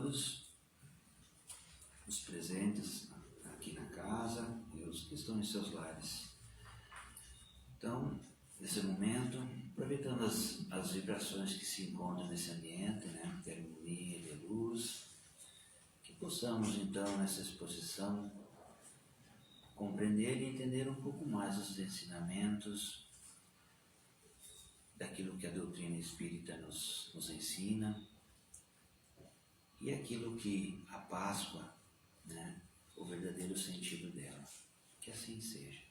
todos os presentes aqui na casa e os que estão em seus lares. Então, nesse momento, aproveitando as vibrações que se encontram nesse ambiente, né, de harmonia, de luz, que possamos então nessa exposição compreender e entender um pouco mais os ensinamentos daquilo que a doutrina espírita nos ensina e aquilo que a Páscoa, né, o verdadeiro sentido dela. Que assim seja.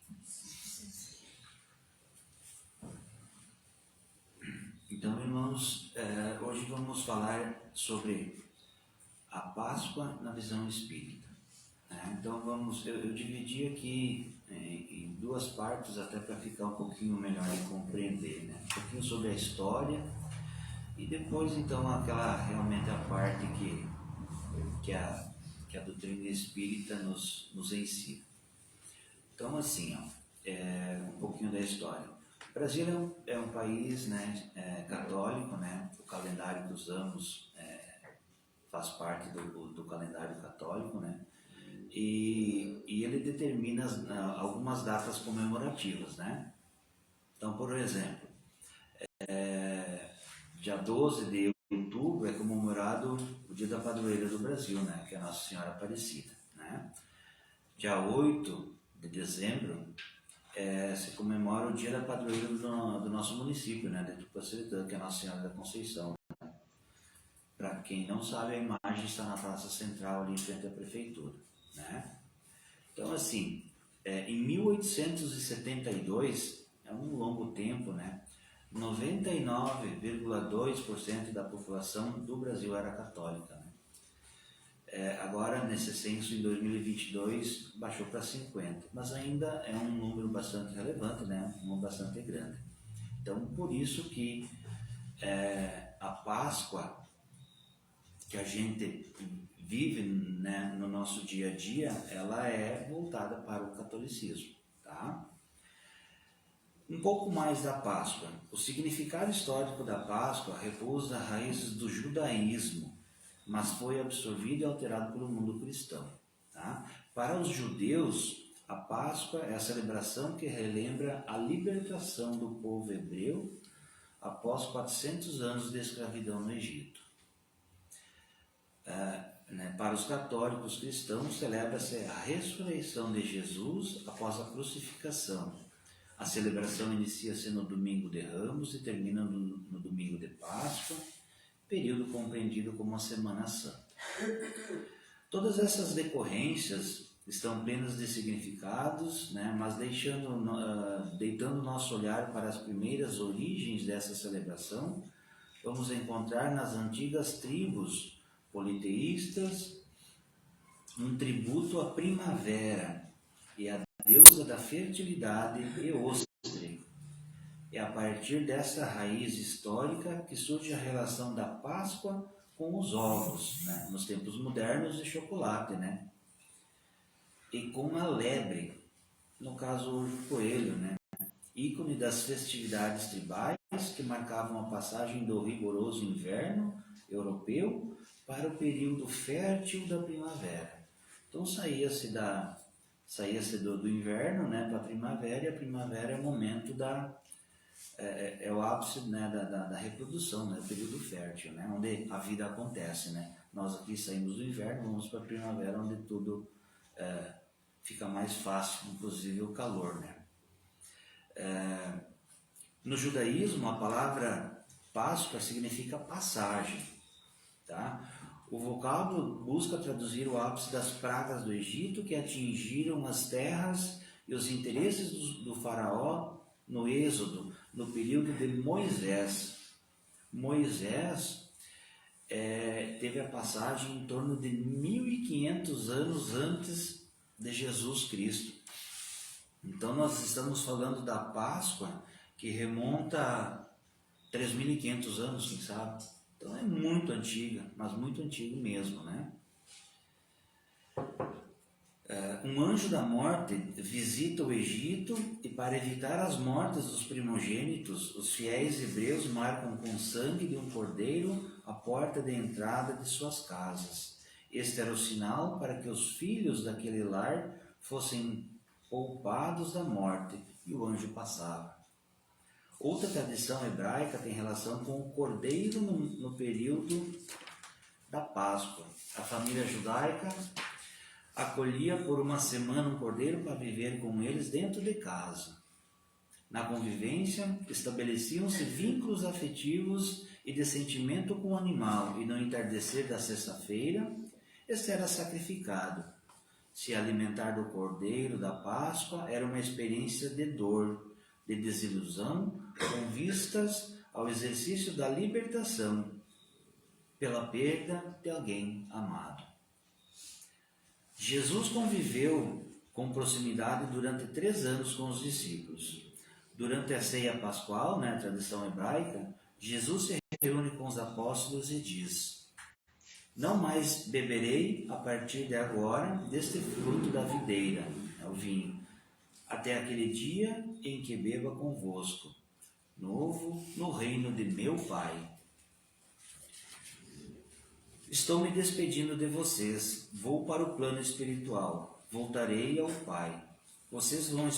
Então, irmãos, hoje vamos falar sobre a Páscoa na visão espírita. Então, eu dividi aqui em duas partes, até para ficar um pouquinho melhor de compreender, né? Um pouquinho sobre a história e depois, então, realmente a parte que a doutrina espírita nos ensina. Então, assim, um pouquinho da história. O Brasil é um país, né, católico, né? O calendário que usamos faz parte do calendário católico, né? E ele determina algumas datas comemorativas, né? Então, por exemplo, dia 12 de outubro é comemorado o Dia da Padroeira do Brasil, né? Que é a Nossa Senhora Aparecida, né? Dia 8 de dezembro se comemora o Dia da Padroeira do nosso município, né? De Tupaciretã, que é a Nossa Senhora da Conceição. Para quem não sabe, a imagem está na praça central ali em frente à prefeitura, né? Então, assim, em 1872, é um longo tempo, né? 99,2% da população do Brasil era católica, né? Agora, nesse censo, em 2022, baixou para 50%, mas ainda é um número bastante relevante, né? Um número bastante grande. Então, por isso que a Páscoa que a gente vive, né, no nosso dia a dia, ela é voltada para o catolicismo, tá? Um pouco mais da Páscoa. O significado histórico da Páscoa repousa raízes do judaísmo, mas foi absorvido e alterado pelo mundo cristão, tá? Para os judeus, a Páscoa é a celebração que relembra a libertação do povo hebreu após 400 anos de escravidão no Egito. Para os católicos cristãos, celebra-se a ressurreição de Jesus após a crucificação. A celebração inicia-se no domingo de Ramos e termina no domingo de Páscoa, período compreendido como a Semana Santa. Todas essas decorrências estão plenas de significados, né, mas deitando nosso olhar para as primeiras origens dessa celebração, vamos encontrar nas antigas tribos politeístas um tributo à primavera e à deusa da fertilidade Eostre. É a partir dessa raiz histórica que surge a relação da Páscoa com os ovos, né? Nos tempos modernos, de chocolate, né? E com a lebre, no caso o coelho, né? Ícone das festividades tribais que marcavam a passagem do rigoroso inverno europeu para o período fértil da primavera. Então saía-se do inverno, né, para a primavera, e a primavera é o momento é o ápice, né, da reprodução, né, o período fértil, né, onde a vida acontece, né. Nós aqui saímos do inverno, vamos para a primavera, onde tudo fica mais fácil, inclusive o calor, né. No judaísmo, a palavra Páscoa significa passagem, tá? O vocábulo busca traduzir o ápice das pragas do Egito que atingiram as terras e os interesses do faraó no Êxodo, no período de Moisés. Moisés teve a passagem em torno de 1500 anos antes de Jesus Cristo. Então nós estamos falando da Páscoa que remonta a 3.500 anos, quem sabe? Então é muito antiga, mas muito antigo mesmo, né? Um anjo da morte visita o Egito e, para evitar as mortes dos primogênitos, os fiéis hebreus marcam com sangue de um cordeiro a porta de entrada de suas casas. Este era o sinal para que os filhos daquele lar fossem poupados da morte, e o anjo passava. Outra tradição hebraica tem relação com o cordeiro no período da Páscoa. A família judaica acolhia por uma semana um cordeiro para viver com eles dentro de casa. Na convivência, estabeleciam-se vínculos afetivos e de sentimento com o animal, e no entardecer da sexta-feira, este era sacrificado. Se alimentar do cordeiro da Páscoa era uma experiência de dor, de desilusão, com vistas ao exercício da libertação pela perda de alguém amado. Jesus conviveu com proximidade durante 3 anos com os discípulos. Durante a ceia pascual, a tradição hebraica, Jesus se reúne com os apóstolos e diz: não mais beberei a partir de agora deste fruto da videira, o vinho, até aquele dia em que beba convosco, novo no reino de meu Pai. Estou me despedindo de vocês, vou para o plano espiritual, voltarei ao Pai. Vocês vão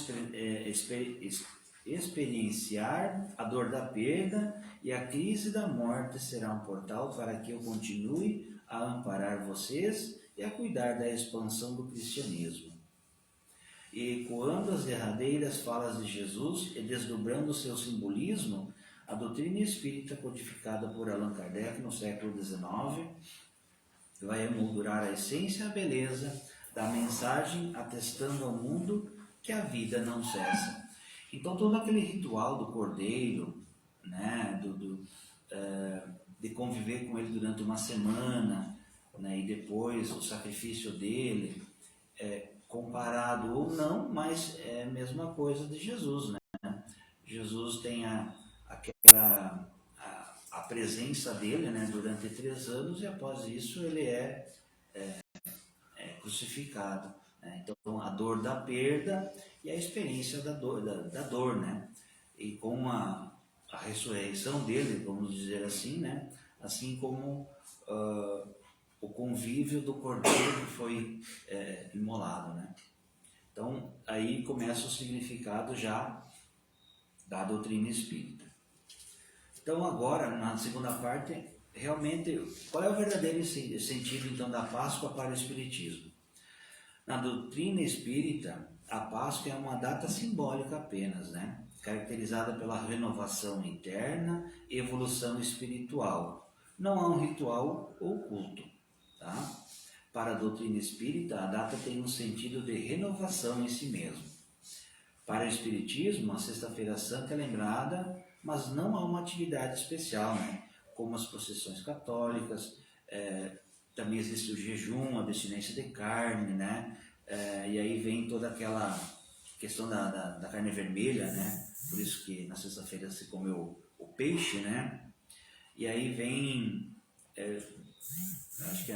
experienciar a dor da perda, e a crise da morte será um portal para que eu continue a amparar vocês e a cuidar da expansão do cristianismo. E ecoando as derradeiras falas de Jesus e desdobrando seu simbolismo, a doutrina espírita codificada por Allan Kardec no século XIX vai emoldurar a essência e a beleza da mensagem, atestando ao mundo que a vida não cessa. Então todo aquele ritual do cordeiro, de conviver com ele durante uma semana, e depois o sacrifício dele, comparado ou não, mas é a mesma coisa de Jesus, Jesus tem a presença dele, durante 3 anos, e após isso ele é crucificado. Então a dor da perda e a experiência da dor, e com a ressurreição dele, vamos dizer assim, assim como o convívio do cordeiro que foi imolado, Então aí começa o significado já da doutrina espírita. Então agora, na segunda parte, realmente, qual é o verdadeiro sentido então da Páscoa para o Espiritismo? Na doutrina espírita, a Páscoa é uma data simbólica apenas, caracterizada pela renovação interna e evolução espiritual. Não há um ritual ou culto. Para a doutrina espírita, a data tem um sentido de renovação em si mesmo. Para o Espiritismo, a Sexta-feira Santa é lembrada, mas não há uma atividade especial, como as procissões católicas. Também existe o jejum, a abstinência de carne, e aí vem toda aquela questão da carne vermelha, por isso que na sexta-feira se comeu o peixe, e aí vem, acho que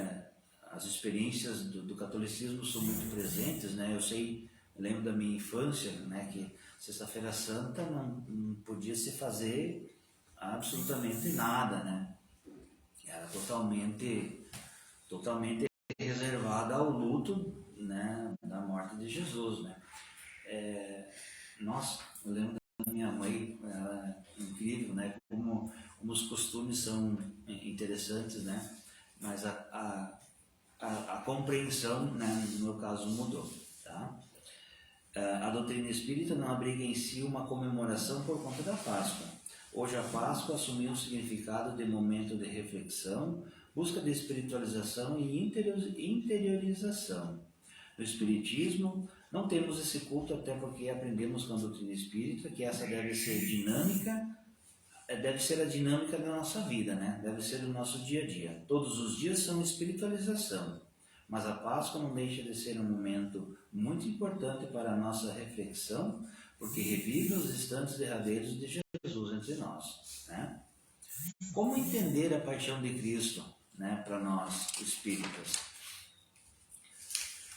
as experiências do catolicismo são muito presentes, eu lembro da minha infância, que Sexta-feira Santa não podia se fazer absolutamente nada, era totalmente reservada ao luto, da morte de Jesus, Nossa, eu lembro da minha mãe, ela é incrível, como os costumes são interessantes, mas a compreensão, no meu caso, mudou, A doutrina espírita não abriga em si uma comemoração por conta da Páscoa. Hoje a Páscoa assumiu um significado de momento de reflexão, busca de espiritualização e interiorização. No Espiritismo, não temos esse culto, até porque aprendemos com a doutrina espírita que essa deve ser a dinâmica da nossa vida, Deve ser do nosso dia a dia. Todos os dias são espiritualização, mas a Páscoa não deixa de ser um momento muito importante para a nossa reflexão, porque revive os instantes derradeiros de Jesus entre nós. Como entender a paixão de Cristo, para nós espíritas?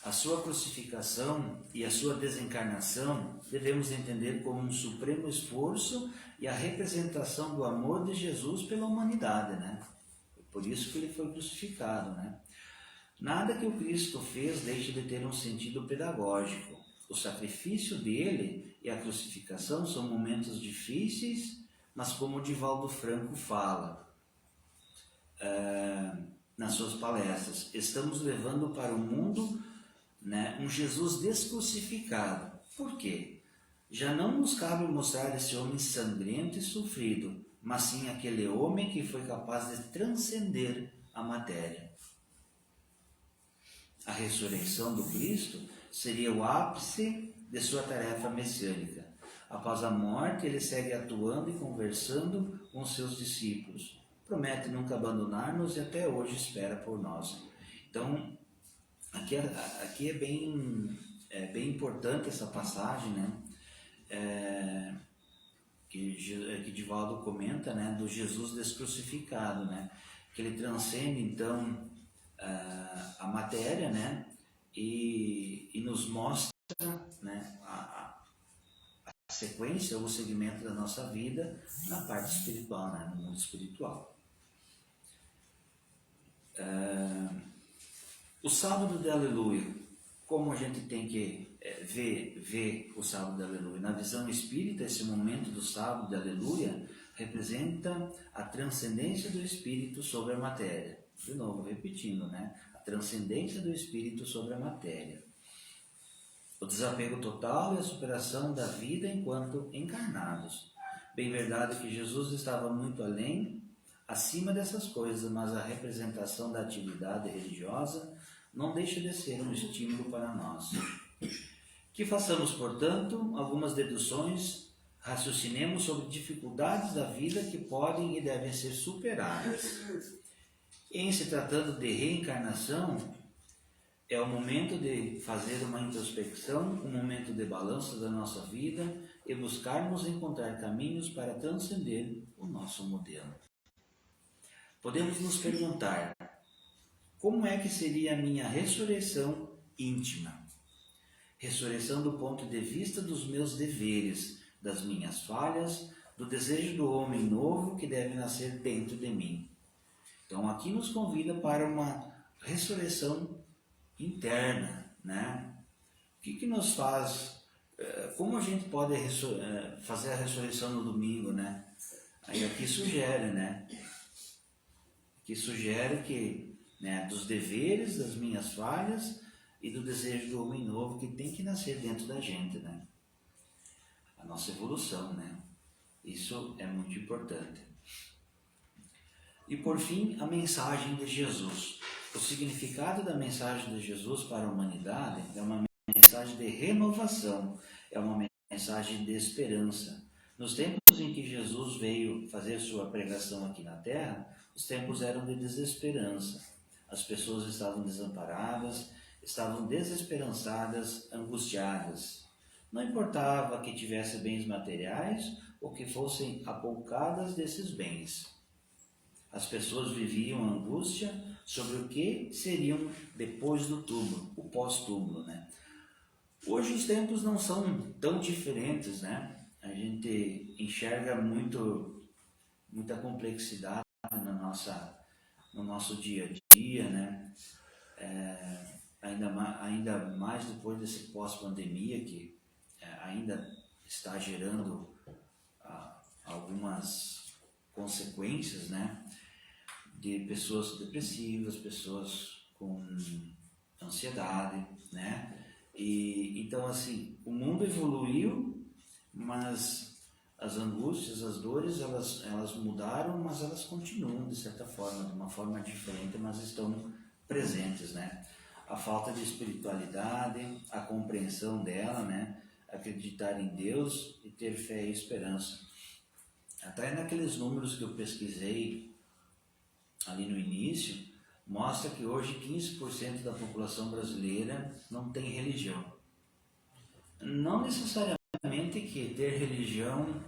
A sua crucificação e a sua desencarnação devemos entender como um supremo esforço e a representação do amor de Jesus pela humanidade, por isso que ele foi crucificado, né? Nada que o Cristo fez deixe de ter um sentido pedagógico. O sacrifício dele e a crucificação são momentos difíceis, mas como o Divaldo Franco fala nas suas palestras, estamos levando para o mundo, né, um Jesus descrucificado. Por quê? Já não nos cabe mostrar esse homem sangrento e sofrido, mas sim aquele homem que foi capaz de transcender a matéria. A ressurreição do Cristo seria o ápice de sua tarefa messiânica. Após a morte, ele segue atuando e conversando com seus discípulos. Promete nunca abandonar-nos e até hoje espera por nós. Então, aqui é bem importante essa passagem, né? Que Divaldo comenta, né? Do Jesus descrucificado, né? Que ele transcende, então, a matéria, né? E nos mostra, né? A sequência, o segmento da nossa vida na parte espiritual, né? No mundo espiritual. O sábado de Aleluia, como a gente tem que ver o sábado de Aleluia? Na visão espírita, esse momento do sábado de Aleluia representa a transcendência do espírito sobre a matéria. De novo, repetindo, né? A transcendência do espírito sobre a matéria. O desapego total e a superação da vida enquanto encarnados. Bem verdade que Jesus estava muito além, acima dessas coisas, mas a representação da atividade religiosa não deixa de ser um estímulo para nós. Que façamos, portanto, algumas deduções, raciocinemos sobre dificuldades da vida que podem e devem ser superadas. Em se tratando de reencarnação, é o momento de fazer uma introspecção, um momento de balanço da nossa vida e buscarmos encontrar caminhos para transcender o nosso modelo. Podemos nos perguntar, como é que seria a minha ressurreição íntima? Ressurreição do ponto de vista dos meus deveres, das minhas falhas, do desejo do homem novo que deve nascer dentro de mim. Então aqui nos convida para uma ressurreição interna, né? O que nos faz, como a gente pode fazer a ressurreição no domingo, né? Aí aqui sugere, né? Que sugere que, né, dos deveres, das minhas falhas e do desejo do homem novo que tem que nascer dentro da gente, né? A nossa evolução, né? Isso é muito importante. E por fim, a mensagem de Jesus. O significado da mensagem de Jesus para a humanidade é uma mensagem de renovação, é uma mensagem de esperança. Nos tempos em que Jesus veio fazer sua pregação aqui na Terra, os tempos eram de desesperança. As pessoas estavam desamparadas, estavam desesperançadas, angustiadas. Não importava que tivesse bens materiais ou que fossem apoucadas desses bens. As pessoas viviam angústia sobre o que seriam depois do túmulo, o pós-túmulo, né? Hoje os tempos não são tão diferentes, né? A gente enxerga muita complexidade no nosso dia a dia, né? Ainda mais depois desse pós-pandemia que ainda está gerando algumas consequências, né? De pessoas depressivas, pessoas com ansiedade, né? E então assim, o mundo evoluiu, mas as angústias, as dores, elas mudaram, mas elas continuam de certa forma, de uma forma diferente, mas estão presentes, né? A falta de espiritualidade, a compreensão dela, né? Acreditar em Deus e ter fé e esperança. Até naqueles números que eu pesquisei ali no início, mostra que hoje 15% da população brasileira não tem religião. Não necessariamente que ter religião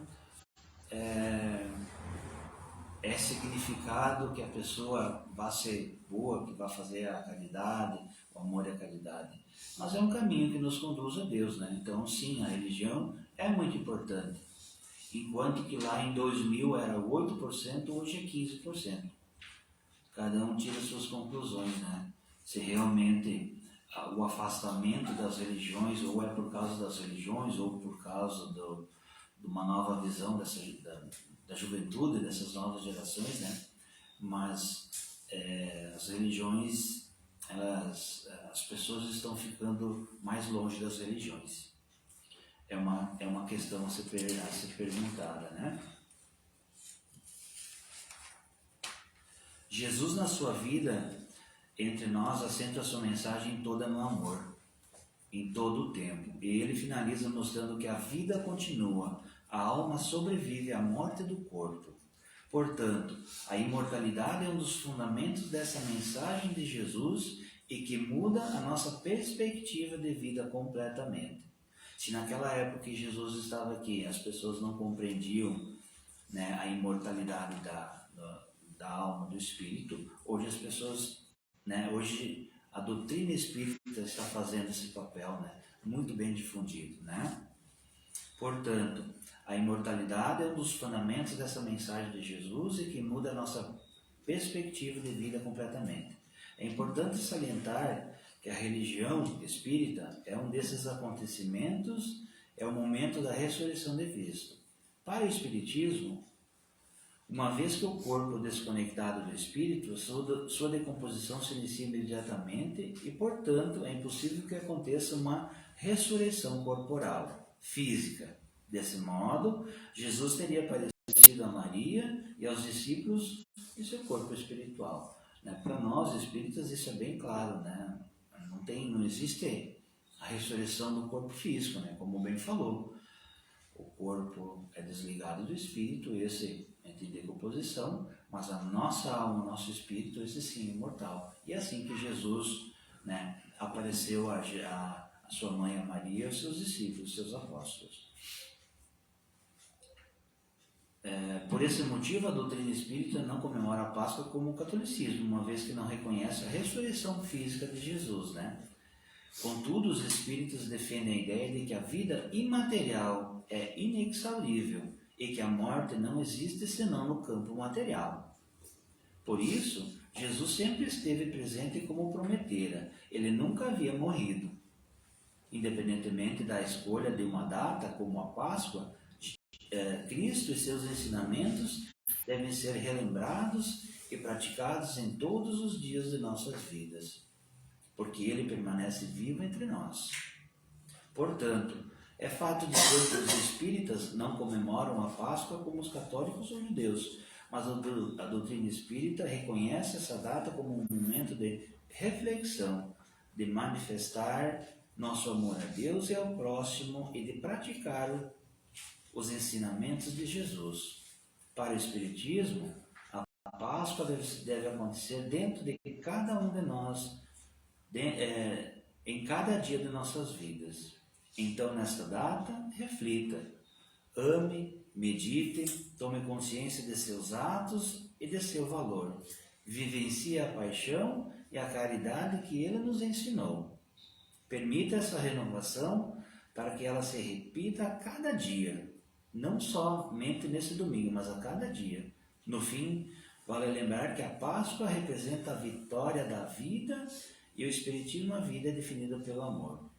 é significado que a pessoa vá ser boa, que vá fazer a caridade, o amor e a caridade. Mas é um caminho que nos conduz a Deus, né? Então, sim, a religião é muito importante. Enquanto que lá em 2000 era 8%, hoje é 15%. cada um tira suas conclusões, né? Se realmente o afastamento das religiões, ou é por causa das religiões, ou por causa de uma nova visão da juventude, dessas novas gerações, né? Mas as religiões, as pessoas estão ficando mais longe das religiões. É uma questão a ser perguntada, né? Jesus, na sua vida entre nós, assenta a sua mensagem toda no amor, em todo o tempo. E ele finaliza mostrando que a vida continua, a alma sobrevive à morte do corpo. Portanto, a imortalidade é um dos fundamentos dessa mensagem de Jesus e que muda a nossa perspectiva de vida completamente. Se naquela época que Jesus estava aqui, as pessoas não compreendiam, né, a imortalidade da alma, do espírito, hoje as pessoas, né, hoje a doutrina espírita está fazendo esse papel, né, muito bem difundido, né? Portanto, a imortalidade é um dos fundamentos dessa mensagem de Jesus e que muda a nossa perspectiva de vida completamente. É importante salientar que a religião espírita é um desses acontecimentos, é o momento da ressurreição de Cristo. Para o espiritismo, uma vez que o corpo é desconectado do espírito, sua decomposição se inicia imediatamente e, portanto, é impossível que aconteça uma ressurreição corporal, física. Desse modo, Jesus teria aparecido a Maria e aos discípulos em seu corpo espiritual. Para nós, espíritas, isso é bem claro, né? Não existe a ressurreição do corpo físico, né? Como bem falou. O corpo é desligado do espírito, esse entra em decomposição, mas a nossa alma, o nosso espírito, esse sim é imortal. E é assim que Jesus, né, apareceu a sua mãe, a Maria, e os seus discípulos, os seus apóstolos. Por esse motivo, a doutrina espírita não comemora a Páscoa como o catolicismo, uma vez que não reconhece a ressurreição física de Jesus, né? Contudo, os espíritas defendem a ideia de que a vida imaterial é inexaurível e que a morte não existe senão no campo material. Por isso, Jesus sempre esteve presente como prometera. Ele nunca havia morrido. Independentemente da escolha de uma data como a Páscoa, Cristo e seus ensinamentos devem ser relembrados e praticados em todos os dias de nossas vidas, porque ele permanece vivo entre nós. Portanto, é fato dizer que os espíritas não comemoram a Páscoa como os católicos ou judeus, mas a doutrina espírita reconhece essa data como um momento de reflexão, de manifestar nosso amor a Deus e ao próximo e de praticar os ensinamentos de Jesus. Para o Espiritismo, a Páscoa deve acontecer dentro de cada um de nós, em cada dia de nossas vidas. Então, nesta data, reflita, ame, medite, tome consciência de seus atos e de seu valor. Vivencie a paixão e a caridade que ele nos ensinou. Permita essa renovação para que ela se repita a cada dia, não somente nesse domingo, mas a cada dia. No fim, vale lembrar que a Páscoa representa a vitória da vida e o Espiritismo, a vida é definida pelo amor.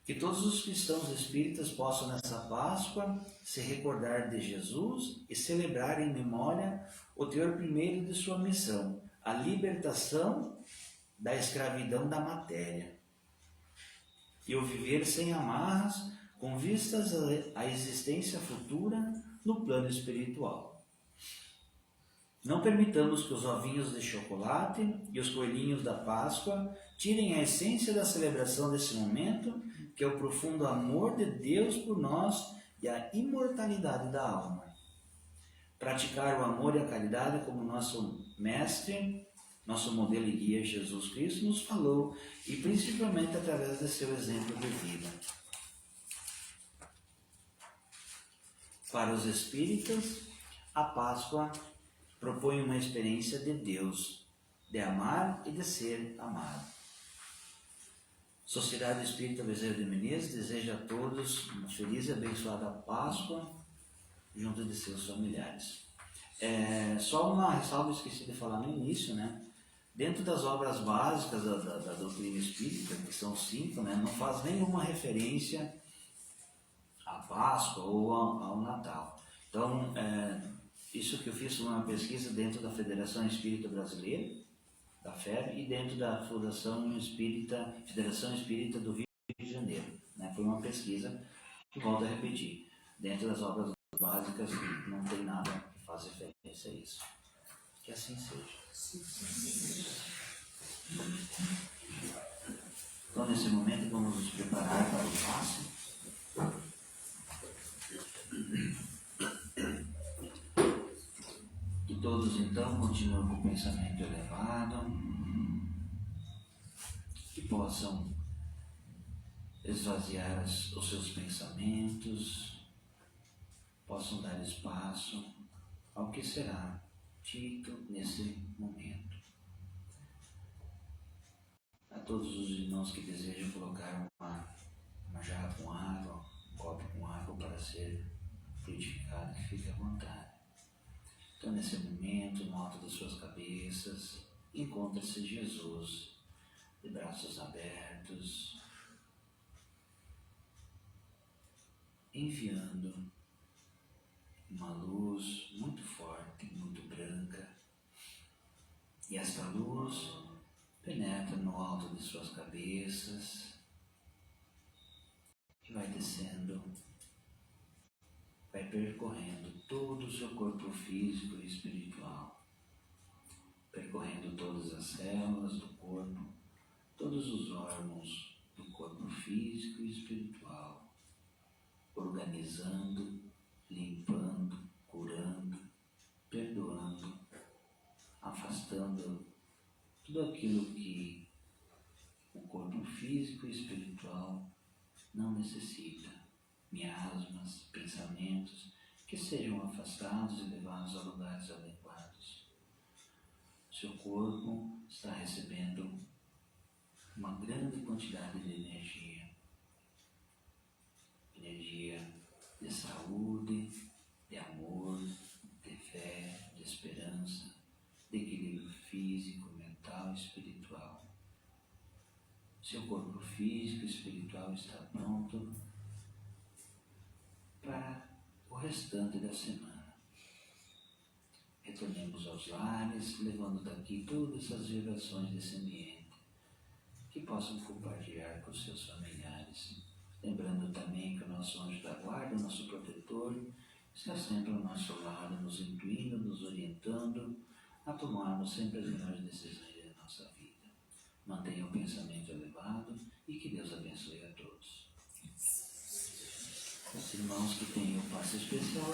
Que todos os cristãos espíritas possam, nessa Páscoa, se recordar de Jesus e celebrar em memória o teor primeiro de sua missão, a libertação da escravidão da matéria, e o viver sem amarras, com vistas à existência futura no plano espiritual. Não permitamos que os ovinhos de chocolate e os coelhinhos da Páscoa tirem a essência da celebração desse momento, que é o profundo amor de Deus por nós e a imortalidade da alma. Praticar o amor e a caridade como nosso mestre, nosso modelo e guia Jesus Cristo nos falou, e principalmente através de seu exemplo de vida. Para os espíritas, a Páscoa propõe uma experiência de Deus, de amar e de ser amado. Sociedade Espírita Bezerra de Menezes deseja a todos uma feliz e abençoada Páscoa junto de seus familiares. Só uma ressalva, esqueci de falar no início, né? Dentro das obras básicas da doutrina espírita, que são 5, né, não faz nenhuma referência à Páscoa ou ao Natal. Então, isso que eu fiz foi uma pesquisa dentro da Federação Espírita Brasileira, da FEB, e dentro da Federação Espírita do Rio de Janeiro. Né? Foi uma pesquisa que, volto a repetir, dentro das obras básicas não tem nada que faz referência a isso. Que assim seja. Então, nesse momento, vamos nos preparar para o passe. Que todos, então, continuem com o pensamento elevado, que possam esvaziar os seus pensamentos, possam dar espaço ao que será dito nesse momento. A todos os irmãos que desejam colocar uma jarra com água, um copo com água para ser frutificado, que fique à vontade. Então, nesse momento, no alto das suas cabeças, encontra-se Jesus, de braços abertos, enviando uma luz muito forte, muito branca, e esta luz penetra no alto de suas cabeças e vai descendo, vai percorrendo todo o seu corpo físico e espiritual, percorrendo todas as células do corpo, todos os órgãos do corpo físico e espiritual, organizando, limpando, curando, perdoando, afastando tudo aquilo que o corpo físico e espiritual não necessita, miasmas, pensamentos que sejam afastados e levados a lugares adequados. Seu corpo está recebendo uma grande quantidade de energia de saúde, de amor, de fé, de esperança, de equilíbrio físico, mental e espiritual. Seu corpo físico e espiritual está pronto para o restante da semana. Retornemos aos lares, levando daqui todas essas vibrações desse ambiente, que possam compartilhar com os seus familiares. Lembrando também que o nosso anjo da guarda, o nosso protetor, está sempre ao nosso lado, nos intuindo, nos orientando a tomarmos sempre as melhores decisões da nossa vida. Mantenha o pensamento elevado e que Deus abençoe a todos. Os irmãos que têm o passe especial,